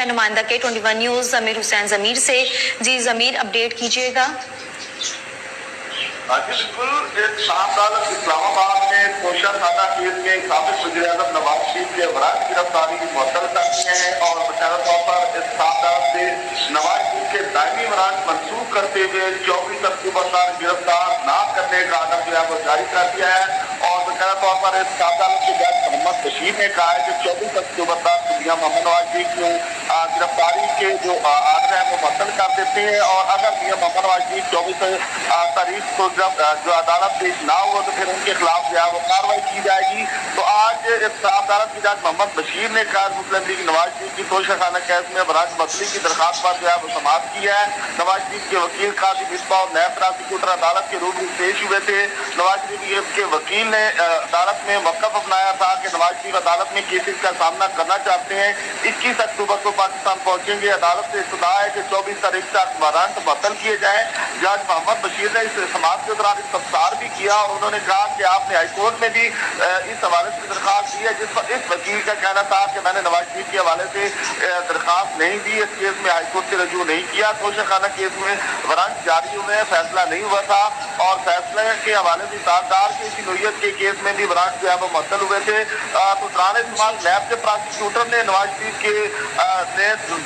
ہے نمائندہ K21 news ضمیر حسین ضمیر سے۔ جی ضمیر، اپڈیٹ کیجیے گا۔ بالکل، اسلام آباد میں کوشہ خانہ کیس میں سابق وزیر اعظم نواز شریف کے برائے گرفتاری معطل کر دی ہے اور باقاعدہ طور پر اس عدالت سے نواز شریف کے دائمی برانچ منسوخ کرتے ہوئے 24 اکتوبر تک گرفتار نہ کرنے کا آرڈر جو ہے وہ جاری کر دیا ہے اور باقاعدہ طور پر اس عدالت کے جج محمد بشیر نے کہا ہے کہ 24 اکتوبر تک میاں محمد نواز شریف کی گرفتاری کے جو آرڈر ہیں وہ معطل کر دیتے ہیں اور اگر میاں محمد نواز شریف 24 تاریخ کو جب جو عدالت پیش نہ ہو تو پھر ان کے خلاف جو ہے وہ کاروائی کی جائے گی۔ تو آج عدالت کے جج محمد بشیر نے مسلم لیگ نواز شریف کی کوشہ خانہ کیس میں برانچ مصری کی درخواست پر جو ہے وہ سماعت کی ہے۔ نواز شریف کے وکیل قاضی مصباح اور نیب پراسیکیوٹر عدالت کے روبرو پیش ہوئے تھے۔ نواز شریف کے وکیل نے عدالت میں موقف اپنایا تھا کہ نواز شریف عدالت میں کیسز کا سامنا کرنا چاہتے ہیں، 21 اکتوبر کو پاکستان پہنچیں گے۔ عدالت سے استدعا ہے کہ 24 تاریخ تک وارنٹ معطل کیے جائیں۔ جج محمد بشیر نے اس سماعت کے دوران استفسار بھی کیا اور انہوں نے کہا کہ آپ نے ہائی کورٹ میں بھی اس حوالے سے درخواست دی ہے، جس پر اس وکیل کا کہنا تھا کہ میں نے نواز شریف کے حوالے سے درخواست نہیں دی، اس کیس میں ہائی کورٹ سے رجوع نہیں کیا۔ کوشہ خانہ کیس میں وارنٹ جاری ہوئے ہیں، فیصلہ نہیں ہوا تھا اور فیصلے کے حوالے سے تاجدار کی اسی نوعیت کے کیس میں بھی وارنٹ جو ہے وہ معطل ہوئے تھے۔ تو دوران سماعت نیب کے پراسیکیوٹر نے نواز شریف کے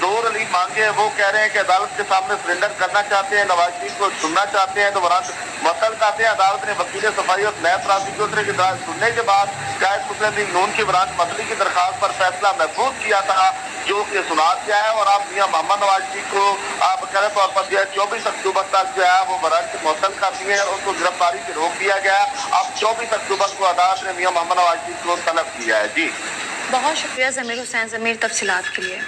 دو ریلیف مانگے، وہ کہہ رہے ہیں کہ عدالت کے سامنے سرنڈر کرنا چاہتے ہیں، نواز شریف کو سننا چاہتے ہیں تو وارنٹ معطل کرتے ہیں۔ عدالت نے وکیل صفائی اور نیب پراسیکیوٹر کی درخواست سننے کے بعد قائد مسلم لیگ نون کی برانچ مصری کی درخواست پر فیصلہ محفوظ کیا تھا، جو کہ سناعت کیا ہے اور اب میاں محمد نواز شریف کو باقاعدہ طور پر 24 اکتوبر تک جو ہے وہ برانچ معطل کر دی ہے اور اس کو گرفتاری سے روک دیا گیا۔ اب 24 اکتوبر کو عدالت نے میاں محمد نواز شریف کو طلب کیا ہے۔ جی بہت شکریہ ضمیر حسین ضمیر تفصیلات کے لیے۔